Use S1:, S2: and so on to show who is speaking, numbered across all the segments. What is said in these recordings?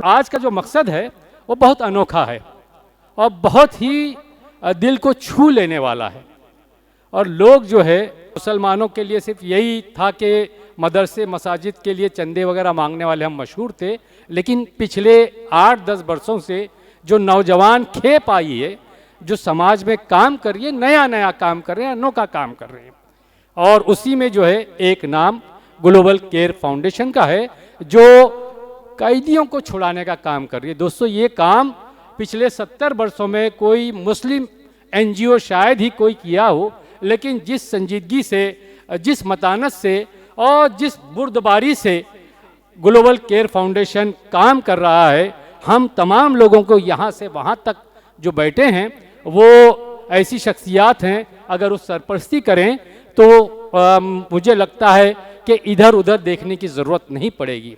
S1: आज का जो मकसद है वो बहुत अनोखा है और बहुत ही दिल को छू लेने वाला है। और लोग जो है मुसलमानों के लिए सिर्फ यही था कि मदरसे मसाजिद के लिए चंदे वगैरह मांगने वाले हम मशहूर थे, लेकिन पिछले 8-10 वर्षों से जो नौजवान खेप आई है, जो समाज में काम कर रही है, नया नया काम कर रहे हैं, अनोखा काम कर रहे हैं, और उसी में जो है एक नाम ग्लोबल केयर फाउंडेशन का है जो कैदियों को छुड़ाने का काम कर रही है। दोस्तों, ये काम पिछले 70 वर्षों में कोई मुस्लिम एनजीओ शायद ही कोई किया हो, लेकिन जिस संजीदगी से, जिस मतानत से और जिस बुर्दबारी से ग्लोबल केयर फाउंडेशन काम कर रहा है, हम तमाम लोगों को यहाँ से वहाँ तक जो बैठे हैं वो ऐसी शख्सियात हैं, अगर उस सरपरस्ती करें तो मुझे लगता है कि इधर उधर देखने की ज़रूरत नहीं पड़ेगी।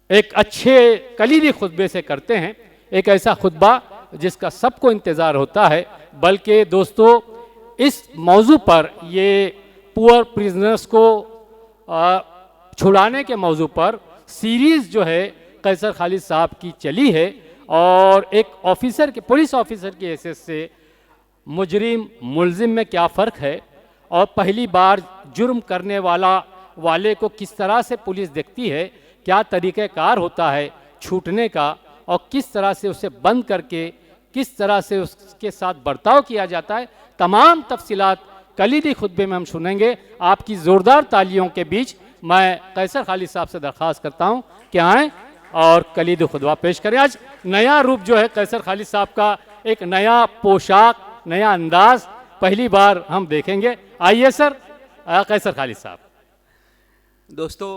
S1: एक अच्छे कलीदी खुतबे से करते हैं, एक ऐसा खुतबा जिसका सबको इंतज़ार होता है। बल्कि दोस्तों, इस मौजू पर, ये पुअर प्रिजनर्स को छुड़ाने के मौजू पर सीरीज़ जो है कैसर खालिद साहब की चली है, और एक ऑफिसर के, पुलिस ऑफिसर की हैसियत से मुजरिम मुलजिम में क्या फ़र्क है, और पहली बार जुर्म करने वाले को किस तरह से पुलिस देखती है, क्या तरीक़ेकार होता है छूटने का, और किस तरह से उसे बंद करके किस तरह से उसके साथ बर्ताव किया जाता है, तमाम तफसीलात कलीदी खुतबे में हम सुनेंगे। आपकी ज़ोरदार तालियों के बीच मैं कैसर खालिद साहब से दरख्वास्त करता हूँ कि आएँ और कलीदी खुतबा पेश करें। आज नया रूप जो है कैसर खालिद साहब का, एक नया पोशाक, नया अंदाज पहली बार हम देखेंगे। आइए सर, कैसर खालिद साहब।
S2: दोस्तों,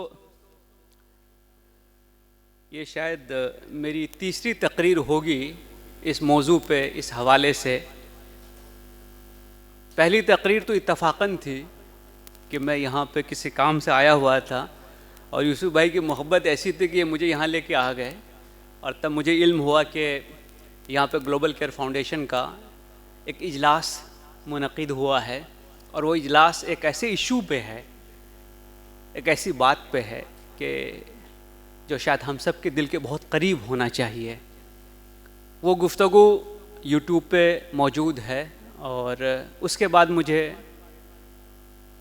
S2: ये शायद मेरी तीसरी तकरीर होगी इस मौजू पे, इस हवाले से। पहली तकरीर तो इत्तफाकन थी कि मैं यहाँ पे किसी काम से आया हुआ था और यूसुफ भाई की मोहब्बत ऐसी थी कि ये मुझे यहाँ लेके आ गए, और तब मुझे इल्म हुआ कि यहाँ पे ग्लोबल केयर फाउंडेशन का एक इजलास मुनक़िद हुआ है, और वो इजलास एक ऐसे इशू पे है, एक ऐसी बात पे है कि जो शायद हम सब के दिल के बहुत करीब होना चाहिए। वो गुफ्तगू यूट्यूब पे मौजूद है, और उसके बाद मुझे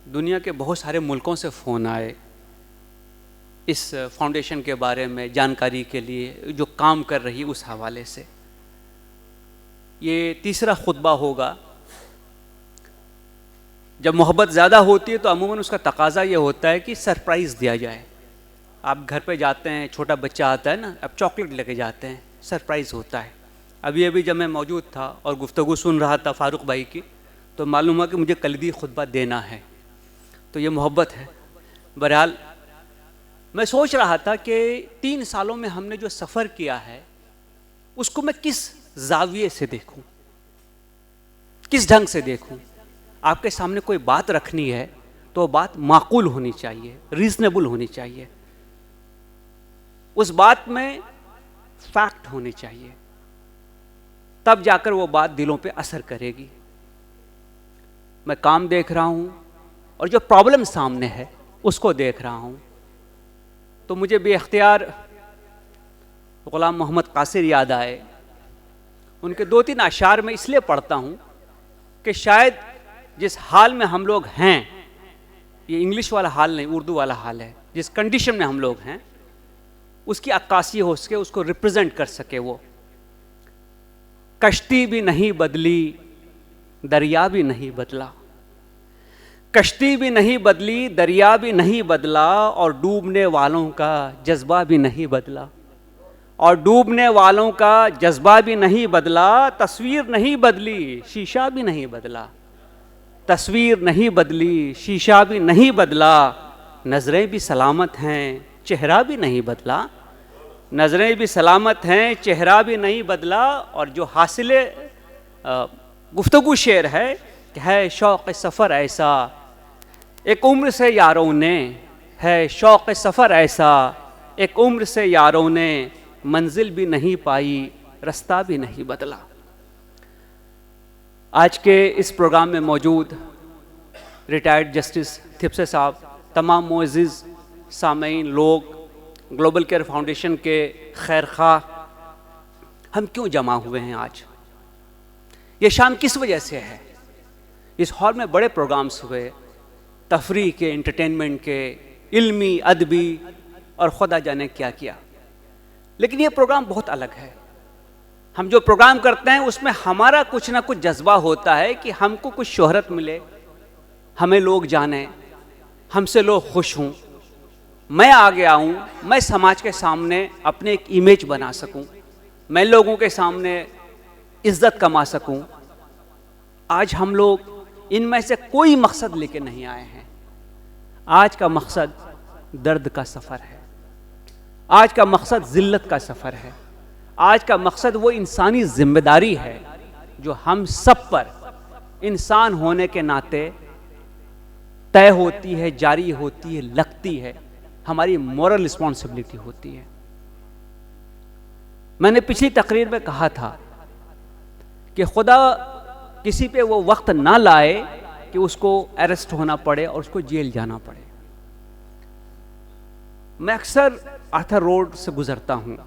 S2: दुनिया के बहुत सारे मुल्कों से फ़ोन आए इस फाउंडेशन के बारे में जानकारी के लिए, जो काम कर रही उस हवाले से। ये तीसरा खुतबा होगा। जब मोहब्बत ज़्यादा होती है तो अमूमन उसका तकाज़ा ये होता है कि सरप्राइज़ दिया जाए। आप घर पे जाते हैं, छोटा बच्चा आता है ना, अब चॉकलेट लेके जाते हैं, सरप्राइज़ होता है। अभी जब मैं मौजूद था और गुफ्तगू सुन रहा था फ़ारूक भाई की, तो मालूम हुआ कि मुझे कलीदी खुतबा देना है, तो ये मोहब्बत है। बहरहाल मैं सोच रहा था कि 3 सालों में हमने जो सफ़र किया है उसको मैं किस जाविये से देखूं, किस ढंग से देखूं। आपके सामने कोई बात रखनी है तो बात माकूल होनी चाहिए, रीज़नेबल होनी चाहिए, उस बात में फैक्ट होने चाहिए, तब जाकर वो बात दिलों पे असर करेगी। मैं काम देख रहा हूं और जो प्रॉब्लम सामने है उसको देख रहा हूं, तो मुझे बेख्तियार गुलाम मोहम्मद कासिर याद आए। उनके 2-3 अशार में इसलिए पढ़ता हूं कि शायद जिस हाल में हम लोग हैं, ये इंग्लिश वाला हाल नहीं, उर्दू वाला हाल है, जिस कंडीशन में हम लोग हैं उसकी अक्कासी हो सके, उसको रिप्रेजेंट कर सके। वो कश्ती भी नहीं बदली, दरिया भी नहीं बदला, कश्ती भी नहीं बदली, दरिया भी नहीं बदला, और डूबने वालों का जज्बा भी नहीं बदला, और डूबने वालों का जज्बा भी नहीं बदला। तस्वीर नहीं बदली, शीशा भी नहीं बदला, तस्वीर नहीं बदली, शीशा भी नहीं बदला, नज़रें भी सलामत हैं, चेहरा भी नहीं बदला, नज़रें भी सलामत हैं, चेहरा भी नहीं बदला। और जो हासिले गुफ्तगू शेर है शौक़ सफ़र ऐसा, एक उम्र से यारों ने, है शौक़ सफ़र ऐसा, एक उम्र से यारों ने, मंजिल भी नहीं पाई, रास्ता भी नहीं बदला। आज के इस प्रोग्राम में मौजूद रिटायर्ड जस्टिस थिप्से साहब, तमाम मुअज़्ज़िज़ सामईन लोग, ग्लोबल केयर फाउंडेशन के खैर खा हम क्यों जमा हुए हैं आज? ये शाम किस वजह से है? इस हॉल में बड़े प्रोग्राम्स हुए, तफरीह के, एंटरटेनमेंट के, इल्मी, अदबी और खुदा जाने क्या किया, लेकिन ये प्रोग्राम बहुत अलग है। हम जो प्रोग्राम करते हैं उसमें हमारा कुछ ना कुछ जज्बा होता है कि हमको कुछ शोहरत मिले, हमें लोग जाने, हमसे लोग खुश हों, मैं आगे आऊं, मैं समाज के सामने अपने एक इमेज बना सकूं, मैं लोगों के सामने इज्जत कमा सकूं। आज हम लोग इनमें से कोई मकसद लेके नहीं आए हैं। आज का मकसद दर्द का सफ़र है, आज का मकसद ज़िल्लत का सफ़र है, आज का मकसद वो इंसानी जिम्मेदारी है जो हम सब पर इंसान होने के नाते तय होती है, जारी होती है, लगती है, हमारी मॉरल रिस्पॉन्सिबिलिटी होती है। मैंने पिछली तकरीर में कहा था कि खुदा किसी पे वो वक्त ना लाए कि उसको अरेस्ट होना पड़े और उसको जेल जाना पड़े। मैं अक्सर आर्थर रोड से गुजरता हूँ।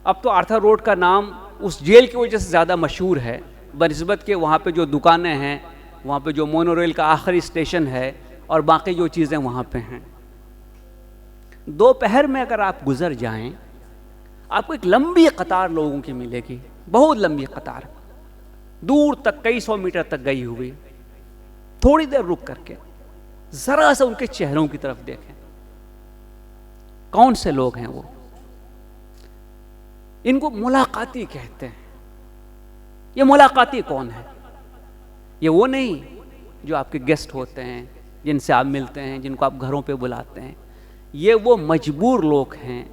S2: अब तो आर्थर रोड का नाम उस जेल की वजह से ज़्यादा मशहूर है बनिस्बत के वहाँ पे जो दुकानें हैं, वहाँ पे जो मोनोरेल का आखिरी स्टेशन है और बाकी जो चीज़ें वहाँ पे हैं। दोपहर में अगर आप गुजर जाएं, आपको एक लंबी कतार लोगों की मिलेगी, बहुत लंबी कतार, दूर तक कई 100 मीटर तक गई हुई। थोड़ी देर रुक करके जरा सा उनके चेहरों की तरफ देखें, कौन से लोग हैं वो? इनको मुलाकाती कहते हैं। ये मुलाकाती कौन है? ये वो नहीं जो आपके गेस्ट होते हैं, जिनसे आप मिलते हैं, जिनको आप घरों पे बुलाते हैं। ये वो मजबूर लोग हैं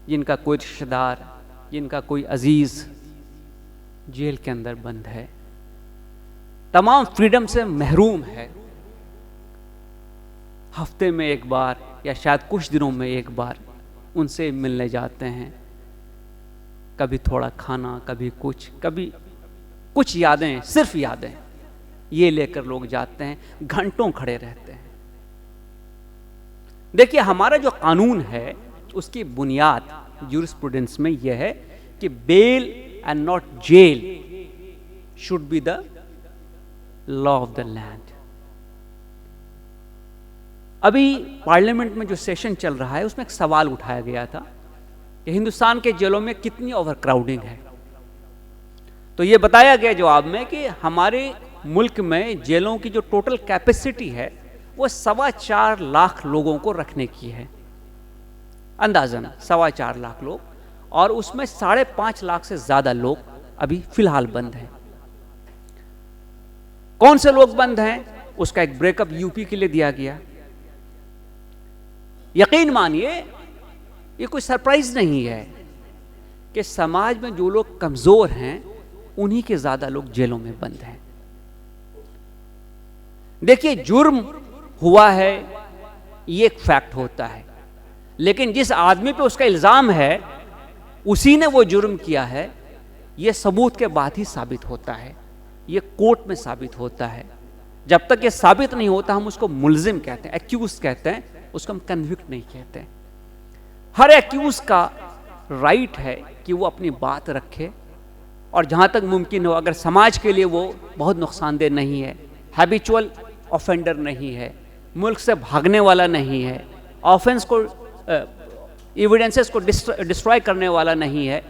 S2: जिनका कोई रिश्तेदार, जिनका कोई अजीज जेल के अंदर बंद है, तमाम फ्रीडम से महरूम है। हफ्ते में एक बार या शायद कुछ दिनों में एक बार उनसे मिलने जाते हैं। कभी थोड़ा खाना, कभी कुछ यादें, सिर्फ यादें, ये लेकर लोग जाते हैं, घंटों खड़े रहते हैं। देखिए, हमारा जो कानून है उसकी बुनियाद ज्यूरिस्प्रूडेंस में यह है कि bail and not jail should be the law of the land. अभी पार्लियामेंट में जो सेशन चल रहा है उसमें एक सवाल उठाया गया था कि हिंदुस्तान के जेलों में कितनी ओवरक्राउडिंग है। तो ये बताया गया जवाब में कि हमारे मुल्क में जेलों की जो टोटल कैपेसिटी है वो 4.25 लाख लोगों को रखने की है, अंदाजन 4.25 लाख लोग, और उसमें 5.5 लाख से ज्यादा लोग अभी फिलहाल बंद हैं। कौन से लोग बंद हैं उसका एक ब्रेकअप यूपी के लिए दिया गया। यकीन मानिए, ये कोई सरप्राइज नहीं है कि समाज में जो लोग कमजोर हैं उन्हीं के ज्यादा लोग जेलों में बंद हैं। देखिए, जुर्म हुआ है ये एक फैक्ट होता है, लेकिन जिस आदमी पे उसका इल्जाम है उसी ने वो जुर्म किया है, ये सबूत के बाद ही साबित होता है, ये कोर्ट में साबित होता है। जब तक ये साबित नहीं होता हम उसको मुल्जिम कहते हैं, एक्यूज कहते हैं, उसको हम कन्विक्ट नहीं कहते हैं। हर एक्यूज का राइट है कि वो अपनी बात रखे, और जहां तक मुमकिन हो, अगर समाज के लिए वो बहुत नुकसानदेह नहीं है, हैबिचुअल ऑफेंडर नहीं है, मुल्क से भागने वाला नहीं है, ऑफेंस को एविडेंसेस को डिस्ट्रॉय करने वाला नहीं है,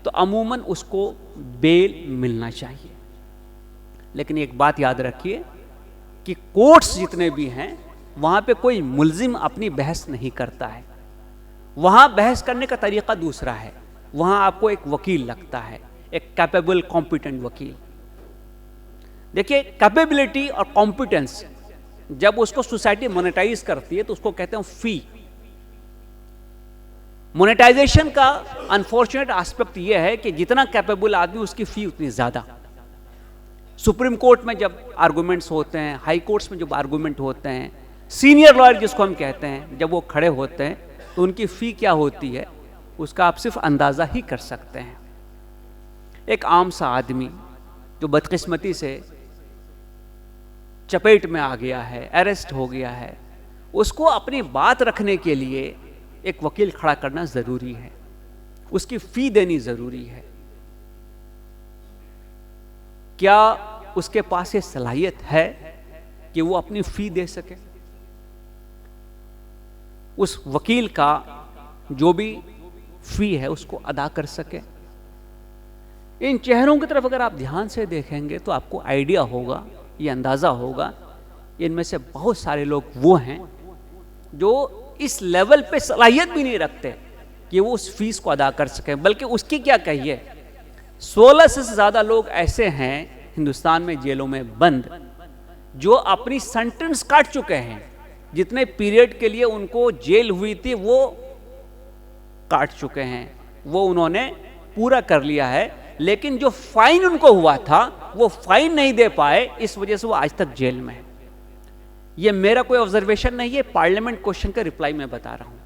S2: तो अमूमन उसको बेल मिलना चाहिए। लेकिन एक बात याद रखिए कि कोर्ट्स जितने भी हैं वहां पे कोई मुल्जिम अपनी बहस नहीं करता है। वहां बहस करने का तरीका दूसरा है। वहां आपको एक वकील लगता है, एक कैपेबल कॉम्पिटेंट वकील। देखिए, कैपेबिलिटी और कॉम्पिटेंस जब उसको सोसाइटी मोनेटाइज करती है तो उसको कहते हैं फी। मोनेटाइजेशन का अनफॉर्चुनेट एस्पेक्ट यह है कि जितना कैपेबल आदमी उसकी फी उतनी ज्यादा। सुप्रीम कोर्ट में जब आर्गुमेंट्स होते हैं, हाई कोर्ट्स में जब आर्गुमेंट होते हैं, सीनियर लॉयर जिसको हम कहते हैं, जब वो खड़े होते हैं तो उनकी फी क्या होती है उसका आप सिर्फ अंदाजा ही कर सकते हैं। एक आम सा आदमी जो बदकिस्मती से चपेट में आ गया है, अरेस्ट हो गया है, उसको अपनी बात रखने के लिए एक वकील खड़ा करना जरूरी है, उसकी फी देनी जरूरी है। क्या उसके पास ये सलाहियत है कि वो अपनी फी दे सके? उस वकील का जो भी फी है उसको अदा कर सके? इन चेहरों की तरफ अगर आप ध्यान से देखेंगे तो आपको आइडिया होगा, ये अंदाजा होगा, इनमें से बहुत सारे लोग वो हैं जो इस लेवल पे सलाहियत भी नहीं रखते कि वो उस फीस को अदा कर सकें। बल्कि उसकी क्या कहिए, 16 से ज्यादा लोग ऐसे हैं हिंदुस्तान में जेलों में बंद जो अपनी सेंटेंस काट चुके हैं। जितने पीरियड के लिए उनको जेल हुई थी वो काट चुके हैं, वो उन्होंने पूरा कर लिया है, लेकिन जो फाइन उनको हुआ था वो फाइन नहीं दे पाए, इस वजह से वो आज तक जेल में है। ये मेरा कोई ऑब्जर्वेशन नहीं है, पार्लियामेंट क्वेश्चन का रिप्लाई मैं बता रहा हूं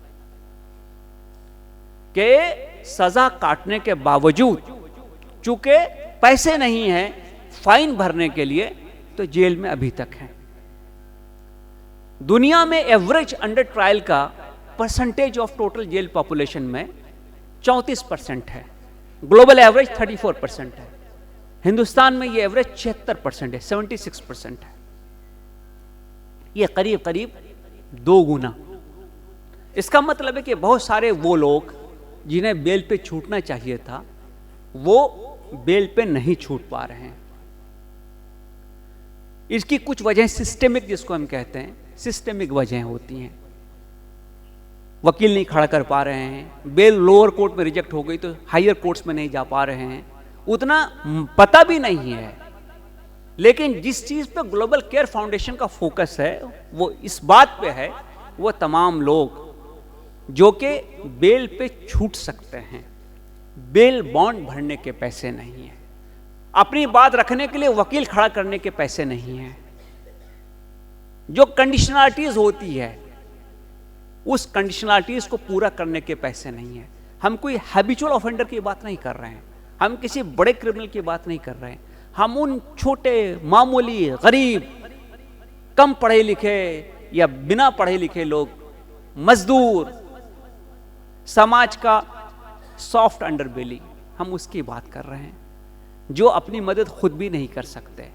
S2: कि सजा काटने के बावजूद चूंकि पैसे नहीं हैं फाइन भरने के लिए, तो जेल में अभी तक हैं। दुनिया में एवरेज अंडर ट्रायल का percentage of total jail population में 34% है, ग्लोबल एवरेज 34% है। हिंदुस्तान में ये एवरेज 76% है, 76% है। ये करीब करीब 2 गुना। इसका मतलब है कि बहुत सारे वो लोग जिन्हें बेल पे छूटना चाहिए था वो बेल पे नहीं छूट पा रहे हैं। इसकी कुछ वजह सिस्टेमिक, जिसको हम कहते हैं, सिस्टेमिक वजह होती हैं। वकील नहीं खड़ा कर पा रहे हैं, बेल लोअर कोर्ट में रिजेक्ट हो गई तो हायर कोर्ट्स में नहीं जा पा रहे हैं, उतना पता भी नहीं है। लेकिन जिस चीज पे ग्लोबल केयर फाउंडेशन का फोकस है वो इस बात पे है, वो तमाम लोग जो कि बेल पे छूट सकते हैं, बेल बॉन्ड भरने के पैसे नहीं है, अपनी बात रखने के लिए वकील खड़ा करने के पैसे नहीं है, जो कंडीशनलिटीज होती है उस कंडीशनलिटीज को पूरा करने के पैसे नहीं है। हम कोई हैबिचुअल ऑफेंडर की बात नहीं कर रहे हैं, हम किसी बड़े क्रिमिनल की बात नहीं कर रहे हैं, हम उन छोटे मामूली गरीब कम पढ़े लिखे या बिना पढ़े लिखे लोग, मजदूर, समाज का सॉफ्ट अंडरबेली, हम उसकी बात कर रहे हैं जो अपनी मदद खुद भी नहीं कर सकते।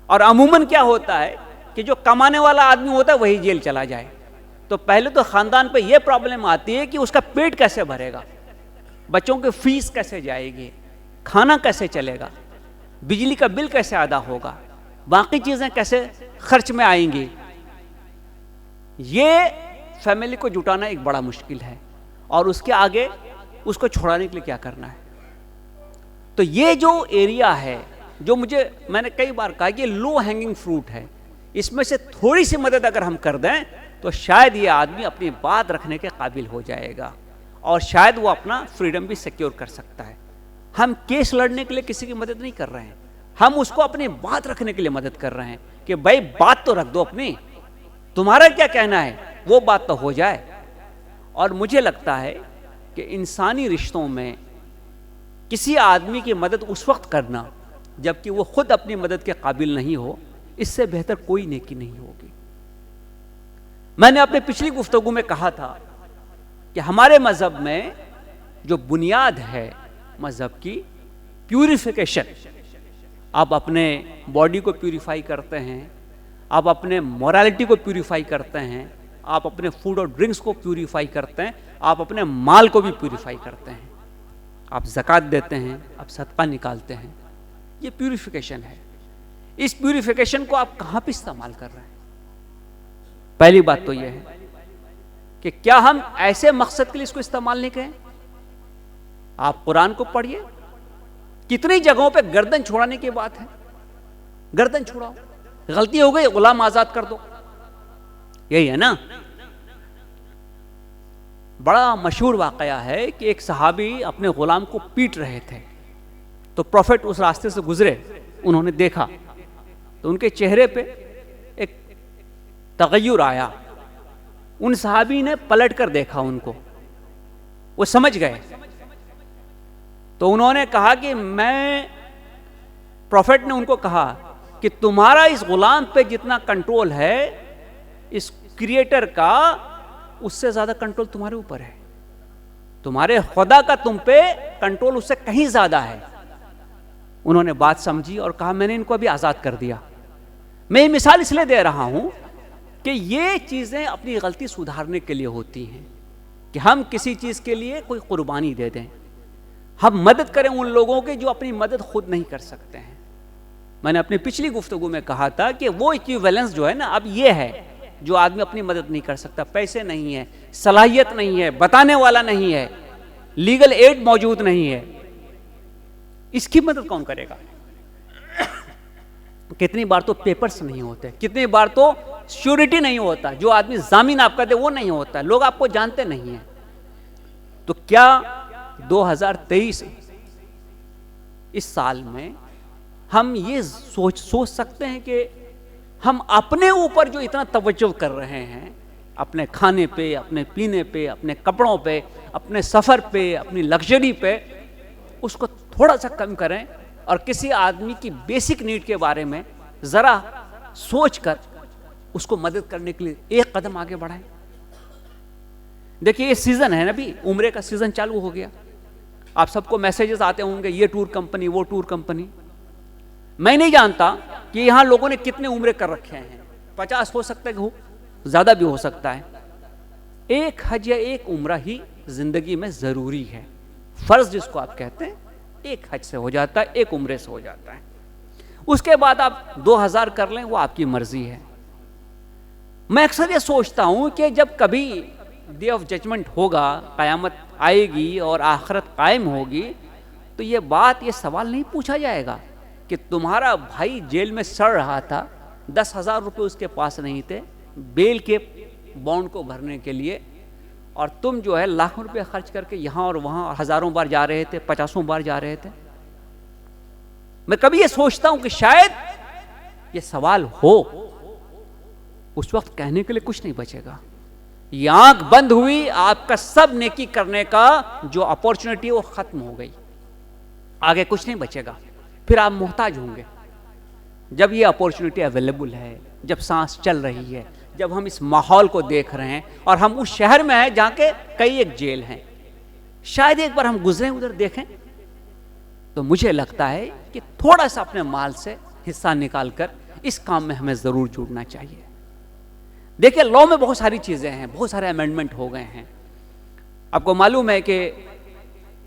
S2: और अमूमन क्या होता है कि जो कमाने वाला आदमी होता है वही जेल चला जाए, तो पहले तो खानदान पे यह प्रॉब्लम आती है कि उसका पेट कैसे भरेगा, बच्चों की फीस कैसे जाएगी, खाना कैसे चलेगा, बिजली का बिल कैसे अदा होगा, बाकी चीजें कैसे खर्च में आएंगी। ये फैमिली को जुटाना एक बड़ा मुश्किल है और उसके आगे उसको छुड़ाने के लिए क्या करना है। तो ये जो एरिया है, जो मैंने कई बार कहा कि लो हैंगिंग फ्रूट है, इसमें से थोड़ी सी मदद अगर हम कर दें तो शायद ये आदमी अपनी बात रखने के काबिल हो जाएगा और शायद वो अपना फ्रीडम भी सिक्योर कर सकता है। हम केस लड़ने के लिए किसी की मदद नहीं कर रहे हैं, हम उसको अपनी बात रखने के लिए मदद कर रहे हैं कि भाई बात तो रख दो अपनी, तुम्हारा क्या कहना है वो बात तो हो जाए। और मुझे लगता है कि इंसानी रिश्तों में किसी आदमी की मदद उस वक्त करना जबकि वो खुद अपनी मदद के काबिल नहीं हो, इससे बेहतर कोई नेकी नहीं होगी। मैंने अपने पिछली गुफ्तगू में कहा था कि हमारे मजहब में जो बुनियाद है मजहब की, प्यूरिफिकेशन, आप अपने बॉडी को प्यूरिफाई करते हैं, आप अपने मोरालिटी को प्यूरिफाई करते हैं, आप अपने फूड और ड्रिंक्स को प्यूरिफाई करते हैं, आप अपने माल को भी प्यूरिफाई करते हैं, आप ज़कात देते हैं, आप सदका निकालते हैं, ये प्यूरिफिकेशन है। इस प्यूरिफिकेशन को आप कहां पे इस्तेमाल कर रहे हैं? पहली बात तो यह है कि क्या हम ऐसे मकसद के लिए इसको इस्तेमाल नहीं करें। आप कुरान को पढ़िए, कितनी जगहों पे गर्दन छुड़ाने की बात है, गर्दन छुड़ाओ, गलती हो गई गुलाम आजाद कर दो, यही है ना। बड़ा मशहूर वाकया है कि एक सहाबी अपने गुलाम को पीट रहे थे, तो प्रॉफिट उस रास्ते से गुजरे, उन्होंने देखा तो उनके चेहरे पे एक तगय्युर आया। उन सहाबी ने पलट कर देखा उनको, वो समझ गए, तो उन्होंने कहा कि प्रॉफिट ने उनको कहा कि तुम्हारा इस गुलाम पे जितना कंट्रोल है इस क्रिएटर का, उससे ज्यादा कंट्रोल तुम्हारे ऊपर है। तुम्हारे खुदा का तुम पे कंट्रोल उससे कहीं ज्यादा है। उन्होंने बात समझी और कहा मैंने इनको अभी आजाद कर दिया। मैं ये मिसाल इसलिए दे रहा हूं कि ये चीजें अपनी गलती सुधारने के लिए होती हैं, कि हम किसी चीज के लिए कोई कुर्बानी दे दें, हम मदद करें उन लोगों की जो अपनी मदद खुद नहीं कर सकते हैं। मैंने अपनी पिछली गुफ्तगू में कहा था कि वो इक्विवेलेंस जो है ना, अब ये है जो आदमी अपनी मदद नहीं कर सकता, पैसे नहीं है, सलाहियत नहीं है, बताने वाला नहीं है, लीगल एड मौजूद नहीं है, इसकी मदद कौन करेगा? कितनी बार तो पेपर्स नहीं होते, कितनी बार तो श्योरिटी नहीं होता, जो आदमी जामीन आपका दे वो नहीं होता, लोग आपको जानते नहीं हैं। तो क्या 2023 इस साल में हम ये सोच सकते हैं कि हम अपने ऊपर जो इतना तवज्जो कर रहे हैं, अपने खाने पे, अपने पीने पे, अपने कपड़ों पे, अपने सफ़र पे, अपनी लग्जरी पे, उसको थोड़ा सा कम करें और किसी आदमी की बेसिक नीड के बारे में ज़रा सोचकर उसको मदद करने के लिए एक कदम आगे बढ़ाएं। देखिए ये सीज़न है ना, अभी उम्रे का सीज़न चालू हो गया। आप सबको मैसेजेस आते होंगे, ये टूर कंपनी, वो टूर कंपनी। मैं नहीं जानता कि यहां लोगों ने कितने उम्रे कर रखे हैं, 50 हो सकता है, हो ज्यादा भी हो सकता है। एक हज या एक उम्रा ही जिंदगी में जरूरी है। फर्ज जिसको आप कहते हैं, एक हज से हो जाता है, एक उम्रे से हो जाता है। उसके बाद आप 2000 कर लें, वो आपकी मर्जी है। मैं अक्सर ये सोचता हूं कि जब कभी डे ऑफ जजमेंट होगा, कयामत आएगी और आखिरत कायम होगी, तो ये बात, ये सवाल नहीं पूछा जाएगा कि तुम्हारा भाई जेल में सड़ रहा था, 10,000 रुपये उसके पास नहीं थे बेल के बॉन्ड को भरने के लिए, और तुम जो है लाखों रुपए खर्च करके यहाँ और वहाँ हजारों बार जा रहे थे, 50 बार जा रहे थे। मैं कभी ये सोचता हूं कि शायद ये सवाल हो, उस वक्त कहने के लिए कुछ नहीं बचेगा। ये आंख बंद हुई, आपका सब नेकी करने का जो अपॉर्चुनिटी वो खत्म हो गई, आगे कुछ नहीं बचेगा। फिर आप मोहताज होंगे। जब ये अपॉर्चुनिटी अवेलेबल है, जब सांस चल रही है, जब हम इस माहौल को देख रहे हैं और हम उस शहर में हैं जहां के कई एक जेल हैं, शायद एक बार हम गुजरें उधर देखें, तो मुझे लगता है कि थोड़ा सा अपने माल से हिस्सा निकालकर इस काम में हमें जरूर जुड़ना चाहिए। देखिए लॉ में बहुत सारी चीजें हैं, बहुत सारे अमेंडमेंट हो गए हैं। आपको मालूम है कि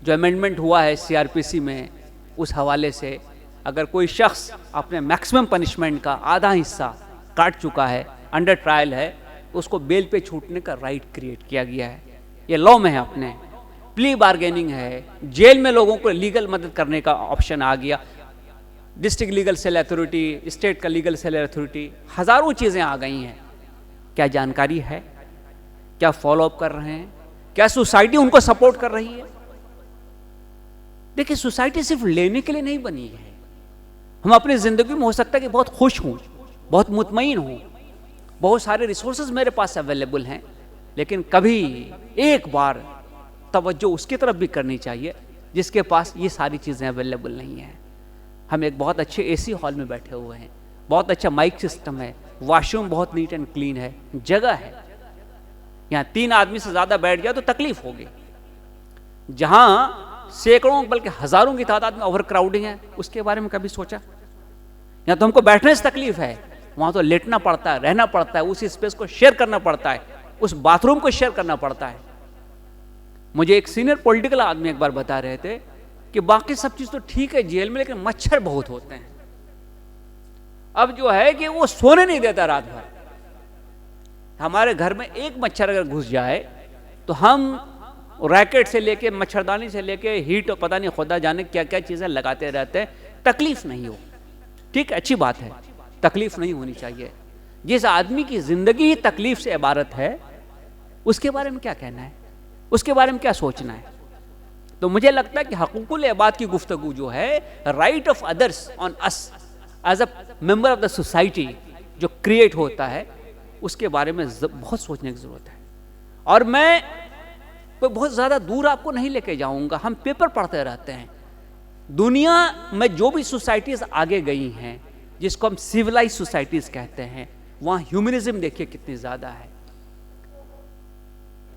S2: जो अमेंडमेंट हुआ है सीआरपीसी में, उस हवाले से अगर कोई शख्स अपने मैक्सिमम पनिशमेंट का आधा हिस्सा काट चुका है, अंडर ट्रायल है, उसको बेल पे छूटने का राइट क्रिएट किया गया है। ये लॉ में है अपने। प्ली बार्गेनिंग है, जेल में लोगों को लीगल मदद करने का ऑप्शन आ गया, district legal cell authority, state का लीगल सेल अथॉरिटी, हजारों चीज़ें आ गई हैं। क्या जानकारी है? क्या फॉलोअप कर रहे हैं? क्या सोसाइटी उनको सपोर्ट कर रही है? देखिए सोसाइटी सिर्फ लेने के लिए नहीं बनी है। हम अपनी जिंदगी में हो सकता है कि बहुत खुश हूं, बहुत मुतमईन हूं, बहुत सारे रिसोर्सेज मेरे पास अवेलेबल हैं, लेकिन कभी एक बार तवज्जो उसकी तरफ भी करनी चाहिए जिसके पास ये सारी चीज़ें अवेलेबल नहीं हैं। हम एक बहुत अच्छे एसी हॉल में बैठे हुए हैं, बहुत अच्छा माइक सिस्टम है, वॉशरूम बहुत नीट एंड क्लीन है, जगह है। यहाँ 3 आदमी से ज़्यादा बैठ गया तो तकलीफ होगी। जहाँ सैकड़ों बल्कि हजारों की तादाद में ओवर क्राउडिंग है, उसके बारे में कभी सोचा? यहाँ तो हमको बैठने से तकलीफ है, वहाँ तो लेटना पड़ता है, रहना पड़ता है, उस स्पेस को शेयर करना पड़ता है, उस बाथरूम को शेयर करना पड़ता है। मुझे एक सीनियर पॉलिटिकल आदमी एक बार बता रहे थे कि बाकी सब चीज़ तो ठीक है जेल में, लेकिन मच्छर बहुत होते हैं। अब जो है कि वो सोने नहीं देता रात भर। हमारे घर में एक मच्छर अगर घुस जाए तो हम रैकेट से लेके, मच्छरदानी से लेके, हीट और पता नहीं खुदा जाने क्या क्या चीज़ें लगाते रहते हैं। तकलीफ नहीं हो, ठीक, अच्छी बात है, तकलीफ नहीं होनी चाहिए। जिस आदमी की जिंदगी ही तकलीफ से इबारत है, उसके बारे में क्या कहना है, उसके बारे में क्या सोचना है? तो मुझे लगता है कि हकूकुल इबाद की गुफ्तगू जो है, right of others on us as a member of the society जो क्रिएट होता है, उसके बारे में बहुत सोचने की जरूरत है। और मैं कोई बहुत ज़्यादा दूर आपको नहीं लेके जाऊंगा। हम पेपर पढ़ते रहते हैं, दुनिया में जो भी सोसाइटीज़ आगे गई हैं, जिसको हम सिविलाइज सोसाइटीज़ कहते हैं, वहाँ ह्यूमनिज्म देखिए कितनी ज़्यादा है।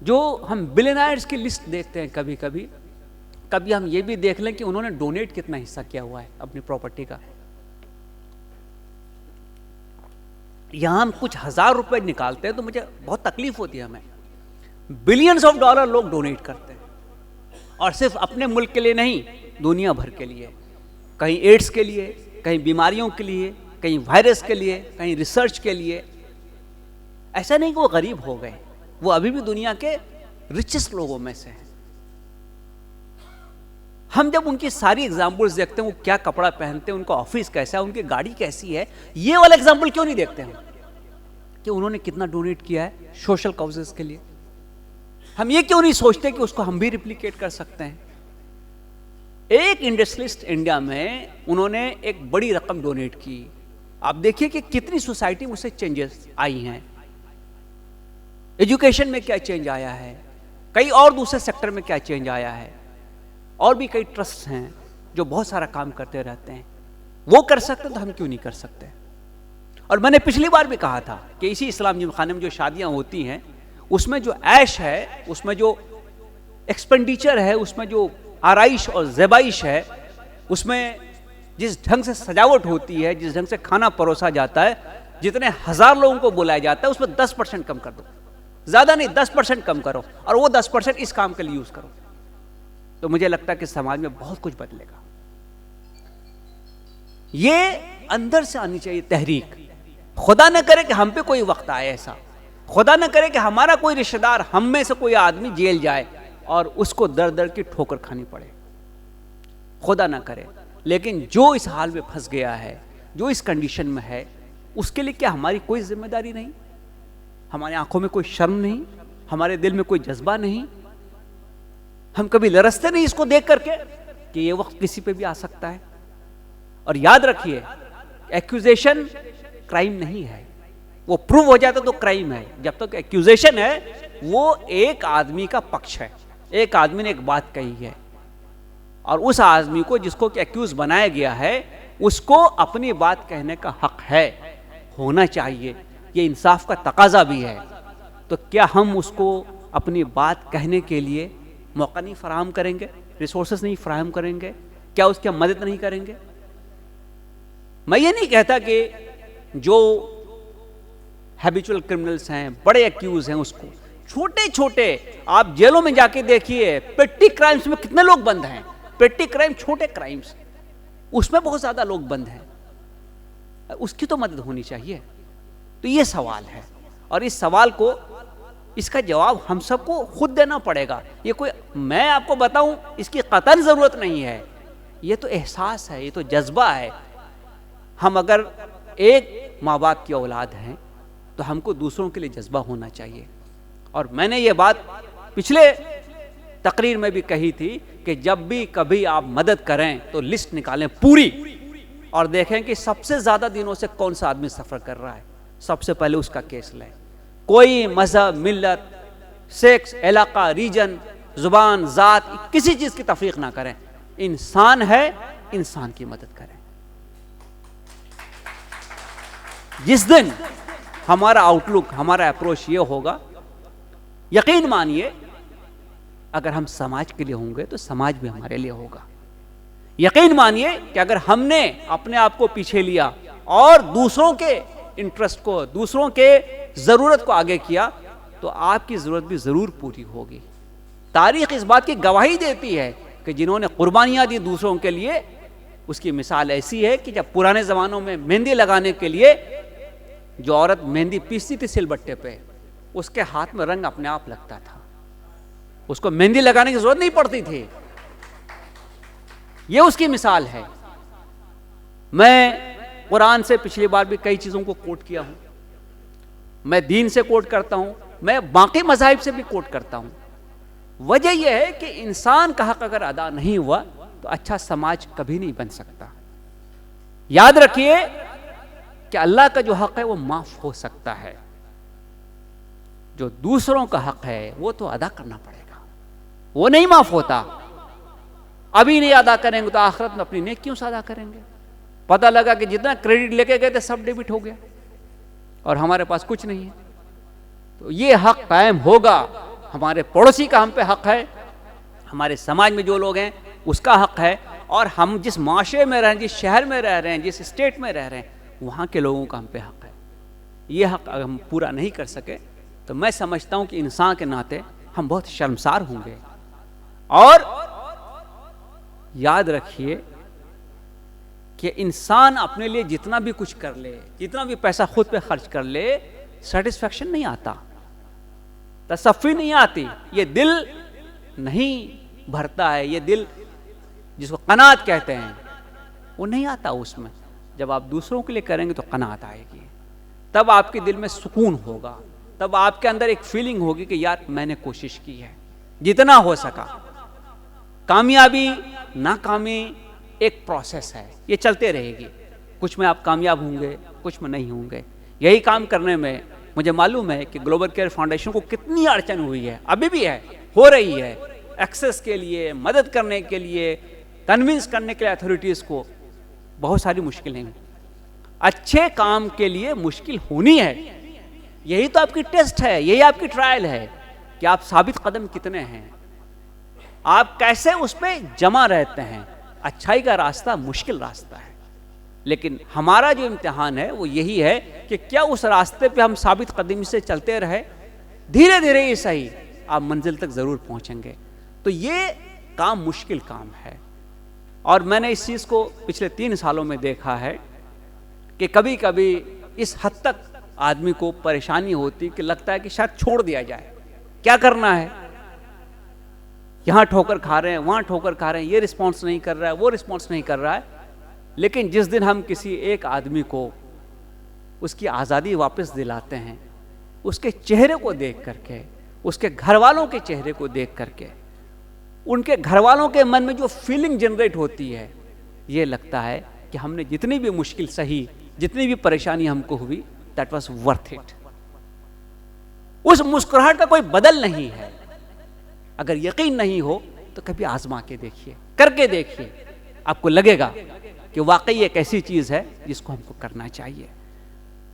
S2: जो हम बिलियनर्स की लिस्ट देखते हैं कभी कभी, कभी हम ये भी देख लें कि उन्होंने डोनेट कितना हिस्सा किया हुआ है अपनी प्रॉपर्टी का। यहां हम कुछ हजार रुपए निकालते हैं तो मुझे बहुत तकलीफ होती है, हमें बिलियंस ऑफ डॉलर लोग डोनेट करते हैं, और सिर्फ अपने मुल्क के लिए नहीं, दुनिया भर के लिए, कहीं एड्स के लिए, कहीं बीमारियों के लिए, कहीं वायरस के लिए, कहीं रिसर्च के लिए। ऐसा नहीं कि वो गरीब हो गए, वो अभी भी दुनिया के रिचेस्ट लोगों में से हैं। हम जब उनकी सारी एग्जाम्पल्स देखते हैं, वो क्या कपड़ा पहनते हैं, उनका ऑफिस कैसा है, उनकी गाड़ी कैसी है, ये वाला एग्जाम्पल क्यों नहीं देखते हम कि उन्होंने कितना डोनेट किया है सोशल काउजेस के लिए? हम ये क्यों नहीं सोचते कि उसको हम भी रिप्लिकेट कर सकते हैं? एक इंडस्ट्रियलिस्ट इंडिया में उन्होंने एक बड़ी रकम डोनेट की। आप देखिए कि कितनी सोसाइटी में उससे चेंजेस आई हैं। एजुकेशन में क्या चेंज आया है, कई और दूसरे सेक्टर में क्या चेंज आया है, और भी कई ट्रस्ट हैं जो बहुत सारा काम करते रहते हैं। वो कर सकते तो हम क्यों नहीं कर सकते? और मैंने पिछली बार भी कहा था कि इसी इस्लाम जिमखाने में जो शादियां होती हैं, उसमें जो ऐश है, उसमें जो एक्सपेंडिचर है, उसमें जो आराइश और ज़ेबाइश है, उसमें जिस ढंग से सजावट होती है, जिस ढंग से खाना परोसा जाता है, जितने हजार लोगों को बुलाया जाता है, उसमें 10% कम कर दो, ज्यादा नहीं 10% कम करो, और वो 10% इस काम के लिए यूज करो, तो मुझे लगता है कि समाज में बहुत कुछ बदलेगा। ये अंदर से आनी चाहिए तहरीक। खुदा न करे कि हम पे कोई वक्त आए ऐसा, खुदा न करे कि हमारा कोई रिश्तेदार, हम में से कोई आदमी जेल जाए और उसको दर दर की ठोकर खानी पड़े, खुदा ना करे। लेकिन जो इस हाल में फंस गया है, जो इस कंडीशन में है, उसके लिए क्या हमारी कोई जिम्मेदारी नहीं? हमारी आंखों में कोई शर्म नहीं, हमारे दिल में कोई जज्बा नहीं? हम कभी लरसते नहीं इसको देख करके कि ये वक्त किसी पे भी आ सकता है? और याद रखिए, एक्यूजेशन क्राइम नहीं है, वो प्रूव हो जाता तो क्राइम है। जब तक एक्यूजेशन है, वो एक आदमी का पक्ष है, एक आदमी ने एक बात कही है, और उस आदमी को जिसको एक्यूज बनाया गया है, उसको अपनी बात कहने का हक है, होना चाहिए। ये इंसाफ का तकाजा भी है। तो क्या हम उसको अपनी बात कहने के लिए मौका नहीं फराहम करेंगे, रिसोर्सेस नहीं फराहम करेंगे? क्या उसकी मदद नहीं करेंगे? मैं ये नहीं कहता कि जो हैबिचुअल क्रिमिनल्स हैं, बड़े एक्यूज हैं, उसको छोटे छोटे आप जेलों में जाके देखिए, पेटी क्राइम्स में कितने लोग बंद हैं। पेटी क्राइम, छोटे क्राइम्स, उसमें बहुत ज्यादा लोग बंद हैं, उसकी तो मदद होनी चाहिए। तो ये सवाल है, और इस सवाल को, इसका जवाब हम सबको खुद देना पड़ेगा। ये कोई मैं आपको बताऊं, इसकी कतई जरूरत नहीं है। ये तो एहसास है, ये तो जज्बा है। हम अगर एक माँ बाप की औलाद हैं तो हमको दूसरों के लिए जज्बा होना चाहिए। और मैंने ये बात पिछले तकरीर में भी कही थी कि जब भी कभी आप मदद करें तो लिस्ट निकालें पूरी, और देखें कि सबसे ज्यादा दिनों से कौन सा आदमी सफर कर रहा है, सबसे पहले उसका केस लें। कोई मजहब, मिल्लत, सेक्स, इलाका, रीजन, जुबान, जात, किसी चीज की तफरीक ना करें। इंसान है, इंसान की मदद करें। जिस दिन हमारा आउटलुक, हमारा अप्रोच ये होगा, यकीन मानिए अगर हम समाज के लिए होंगे तो समाज भी हमारे लिए होगा। यकीन मानिए कि अगर हमने अपने आप को पीछे लिया और दूसरों के इंटरेस्ट को, दूसरों के जरूरत को आगे किया, तो आपकी जरूरत भी जरूर पूरी होगी। तारीख इस बात की गवाही देती है कि जिन्होंने कुर्बानियां दी दूसरों के लिए, उसकी मिसाल ऐसी है कि जब पुराने जमानों में मेहंदी लगाने के लिए जो औरत मेहंदी पीसती थी सिलबट्टे पे, उसके हाथ में रंग अपने आप लगता था, उसको मेहंदी लगाने की जरूरत नहीं पड़ती थी। यह उसकी मिसाल है। मैं कुरान से पिछली बार भी कई चीजों को कोट किया हूं, मैं दीन से कोट करता हूं, मैं बाकी मज़ाहिब से भी कोट करता हूं। वजह यह है कि इंसान का हक अगर अदा नहीं हुआ तो अच्छा समाज कभी नहीं बन सकता। याद रखिए कि अल्लाह का जो हक है वो माफ हो सकता है, जो दूसरों का हक है वो तो अदा करना पड़ेगा, वो नहीं माफ होता। अभी नहीं अदा करेंगे तो आखिरत में अपनी नेकियों से अदा करेंगे। पता लगा कि जितना क्रेडिट लेके गए थे सब डेबिट हो गया और हमारे पास कुछ नहीं है। तो ये हक कायम होगा, हमारे पड़ोसी का हम पे हक है, हमारे समाज में जो लोग हैं उसका हक है, और हम जिस माशरे में रह रहे हैं, जिस शहर में रह रहे हैं, जिस स्टेट में रह रहे हैं, वहाँ के लोगों का हम पे हक है। ये हक अगर हम पूरा नहीं कर सके तो मैं समझता हूँ कि इंसान के नाते हम बहुत शर्मसार होंगे। और याद रखिए कि इंसान अपने लिए जितना भी कुछ कर ले, जितना भी पैसा खुद पे खर्च कर ले, सेटिस्फैक्शन नहीं आता, तसफ्फी नहीं आती, ये दिल नहीं भरता है, ये दिल जिसको कनात कहते हैं वो नहीं आता उसमें। जब आप दूसरों के लिए करेंगे तो कनात आएगी, तब आपके दिल में सुकून होगा, तब आपके अंदर एक फीलिंग होगी कि यार मैंने कोशिश की है जितना हो सका। कामयाबी नाकामी एक प्रोसेस है, ये चलते रहेगी, कुछ में आप कामयाब होंगे, कुछ में नहीं होंगे। यही काम करने में मुझे मालूम है कि ग्लोबल केयर फाउंडेशन को कितनी अड़चन हुई है, अभी भी है, हो रही है। एक्सेस के लिए, मदद करने के लिए, कन्विंस करने के लिए अथॉरिटीज़ को बहुत सारी मुश्किलें हैं। अच्छे काम के लिए मुश्किल होनी है, यही तो आपकी टेस्ट है, यही आपकी ट्रायल है कि आप साबित कदम कितने हैं, आप कैसे उस पर जमा रहते हैं। अच्छाई का रास्ता मुश्किल रास्ता है, लेकिन हमारा जो इम्तिहान है वो यही है कि क्या उस रास्ते पे हम साबित कदमी से चलते रहे, धीरे धीरे ही सही आप मंजिल तक ज़रूर पहुंचेंगे। तो ये काम मुश्किल काम है, और मैंने इस चीज़ को पिछले 3 सालों में देखा है कि कभी कभी इस हद तक आदमी को परेशानी होती कि लगता है कि शायद छोड़ दिया जाए, क्या करना है, यहाँ ठोकर खा रहे हैं, वहाँ ठोकर खा रहे हैं, ये रिस्पॉन्स नहीं कर रहा है, वो रिस्पॉन्स नहीं कर रहा है। लेकिन जिस दिन हम किसी एक आदमी को उसकी आज़ादी वापस दिलाते हैं, उसके चेहरे को देख करके, उसके घर वालों के चेहरे को देख करके, उनके घर वालों के मन में जो फीलिंग जनरेट होती है, ये लगता है कि हमने जितनी भी मुश्किल सही, जितनी भी परेशानी हमको हुई, दैट वाज वर्थ इट। उस मुस्कुराहट का कोई बदल नहीं है। अगर यकीन नहीं हो तो कभी आजमा के देखिए, करके देखिए, आपको लगेगा कि वाकई एक ऐसी चीज़ है जिसको हमको करना चाहिए।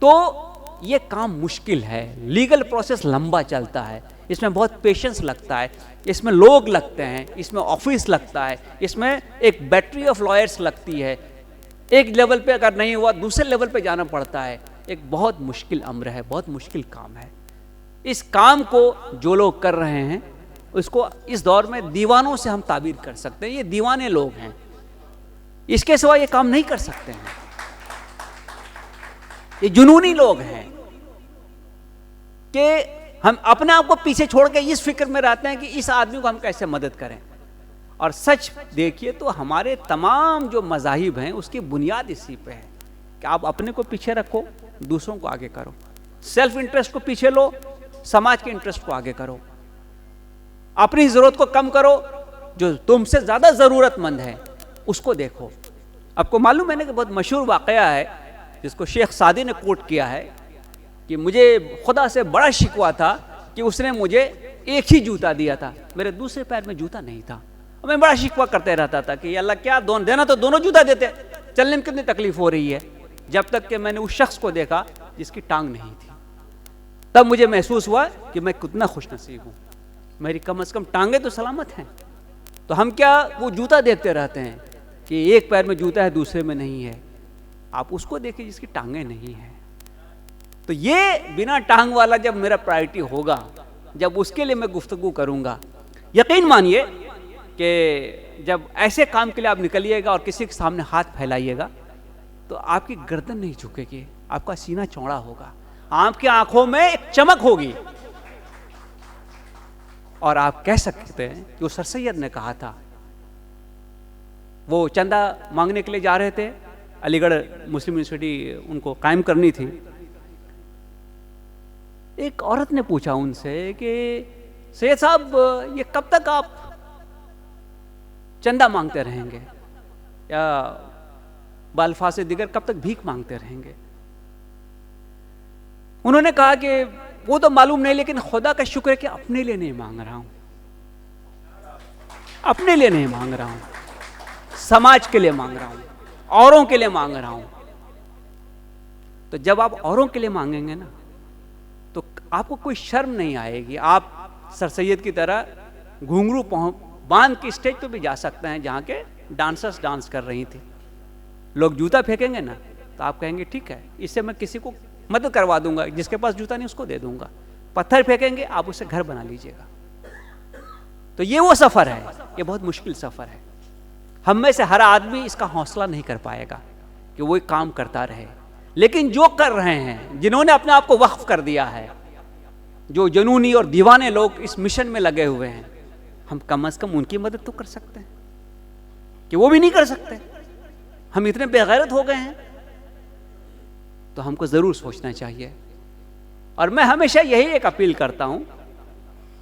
S2: तो ये काम मुश्किल है, लीगल प्रोसेस लंबा चलता है, इसमें बहुत पेशेंस लगता है, इसमें लोग लगते हैं, इसमें ऑफिस लगता है, इसमें एक बैटरी ऑफ लॉयर्स लगती है। एक लेवल पे अगर नहीं हुआ दूसरे लेवल पे जाना पड़ता है। एक बहुत मुश्किल अम्र है, बहुत मुश्किल काम है। इस काम को जो लोग कर रहे हैं उसको इस दौर में दीवानों से हम ताबीर कर सकते हैं। ये दीवाने लोग हैं, इसके सिवा ये काम नहीं कर सकते हैं। ये जुनूनी लोग हैं कि हम अपने आप को पीछे छोड़ के इस फिक्र में रहते हैं कि इस आदमी को हम कैसे मदद करें। और सच देखिए तो हमारे तमाम जो मज़ाहिब हैं उसकी बुनियाद इसी पे है कि आप अपने को पीछे रखो, दूसरों को आगे करो, सेल्फ इंटरेस्ट को पीछे लो, समाज के इंटरेस्ट को आगे करो, अपनी ज़रूरत को कम करो, जो तुमसे ज़्यादा ज़रूरतमंद है उसको देखो। आपको मालूम है ना कि बहुत मशहूर वाक़या है जिसको शेख सादी ने कोट किया है कि मुझे खुदा से बड़ा शिकवा था कि उसने मुझे एक ही जूता दिया था, मेरे दूसरे पैर में जूता नहीं था। और मैं बड़ा शिकवा करते रहता था कि अल्लाह क्या दोनों देना तो दोनों जूता देते, चलने में कितनी तकलीफ हो रही है। जब तक कि मैंने उस शख्स को देखा जिसकी टांग नहीं थी, तब मुझे महसूस हुआ कि मैं कितना खुशनसीब हूँ, मेरी कम से कम टांगे तो सलामत हैं। तो हम क्या वो जूता देखते रहते हैं कि एक पैर में जूता है दूसरे में नहीं है। आप उसको देखिए जिसकी टांगे नहीं है। तो ये बिना टांग वाला जब मेरा प्रायोरिटी होगा, जब उसके लिए मैं गुफ्तगू करूँगा, यकीन मानिए कि जब ऐसे काम के लिए आप निकलिएगा और किसी के सामने हाथ फैलाइएगा तो आपकी गर्दन नहीं झुकेगी, आपका सीना चौड़ा होगा, आपकी आंखों में एक चमक होगी और आप कह सकते हैं कि वो सर सैयद ने कहा था। वो चंदा मांगने के लिए जा रहे थे, अलीगढ़ मुस्लिम यूनिवर्सिटी उनको कायम करनी थी। एक औरत ने पूछा उनसे कि सैयद साहब ये कब तक आप चंदा मांगते रहेंगे या बाल्फाज से दिगर कब तक भीख मांगते रहेंगे। उन्होंने कहा कि वो तो मालूम नहीं, लेकिन खुदा का शुक्र है कि अपने लिए नहीं मांग रहा हूं, अपने लिए नहीं मांग रहा हूं, समाज के लिए मांग रहा हूं, औरों के लिए मांग रहा हूं। तो जब आप औरों के लिए मांगेंगे ना तो आपको कोई शर्म नहीं आएगी, आप सर सैयद की तरह घुंघरू बांध के स्टेज पे भी जा सकते हैं जहाँ के डांसर्स डांस कर रही थी। लोग जूता फेंकेंगे ना तो आप कहेंगे ठीक है, इससे मैं किसी को मदद करवा दूंगा, जिसके पास जूता नहीं उसको दे दूंगा। पत्थर फेंकेंगे, आप उससे घर बना लीजिएगा। तो ये वो सफ़र है, ये बहुत मुश्किल सफ़र है। हम में से हर आदमी इसका हौसला नहीं कर पाएगा कि वो एक काम करता रहे, लेकिन जो कर रहे हैं, जिन्होंने अपने आप को वक्फ कर दिया है, जो जुनूनी और दीवाने लोग इस मिशन में लगे हुए हैं, हम कम से कम उनकी मदद तो कर सकते हैं कि वो भी नहीं कर सकते। हम इतने बेगैरत हो गए हैं, तो हमको ज़रूर सोचना चाहिए। और मैं हमेशा यही एक अपील करता हूं,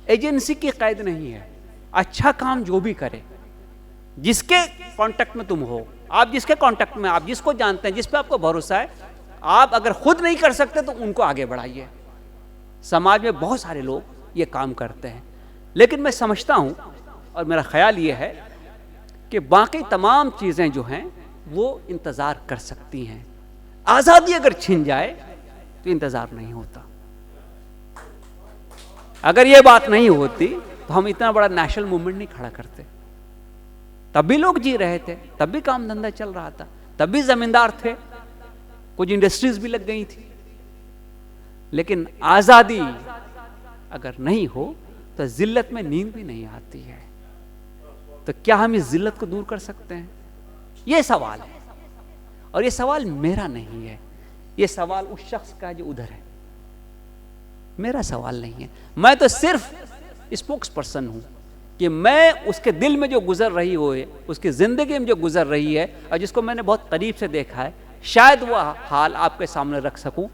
S2: एजेंसी की कैद नहीं है। अच्छा काम जो भी करे, जिसके कांटेक्ट में तुम हो, आप जिसके कांटेक्ट में, आप जिसको जानते हैं, जिस पे आपको भरोसा है, आप अगर खुद नहीं कर सकते तो उनको आगे बढ़ाइए। समाज में बहुत सारे लोग ये काम करते हैं, लेकिन मैं समझता हूं और मेरा ख्याल ये है कि बाकी तमाम चीज़ें जो हैं वो इंतज़ार कर सकती हैं। आज़ादी अगर छिन जाए तो इंतज़ार नहीं होता। अगर ये बात नहीं होती तो हम इतना बड़ा नेशनल मूवमेंट नहीं खड़ा करते। तब भी लोग जी रहे थे, तब भी काम धंधा चल रहा था, तब भी जमींदार थे, कुछ इंडस्ट्रीज भी लग गई थी। लेकिन आज़ादी अगर नहीं हो तो जिल्लत में नींद भी नहीं आती है। तो क्या हम इस जिल्लत को दूर कर सकते हैं? ये सवाल है, और ये सवाल मेरा नहीं है, ये सवाल उस शख्स का जो उधर है, मेरा सवाल नहीं है। मैं तो सिर्फ स्पोक्स पर्सन हूं कि मैं उसके दिल में जो गुजर रही हो, उसकी ज़िंदगी में जो गुजर रही है और जिसको मैंने बहुत करीब से देखा है, शायद वह हाल आपके सामने रख सकूं।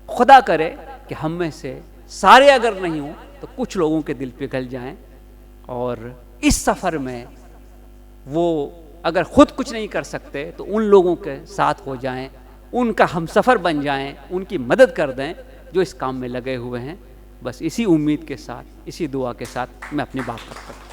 S2: खुदा करे कि हम में से सारे अगर नहीं हो तो कुछ लोगों के दिल पिघल जाएं, और इस सफ़र में वो अगर खुद कुछ नहीं कर सकते तो उन लोगों के साथ हो जाएं, उनका हमसफ़र बन जाएं, उनकी मदद कर दें जो इस काम में लगे हुए हैं। बस इसी उम्मीद के साथ, इसी दुआ के साथ मैं अपनी बात करता हूँ।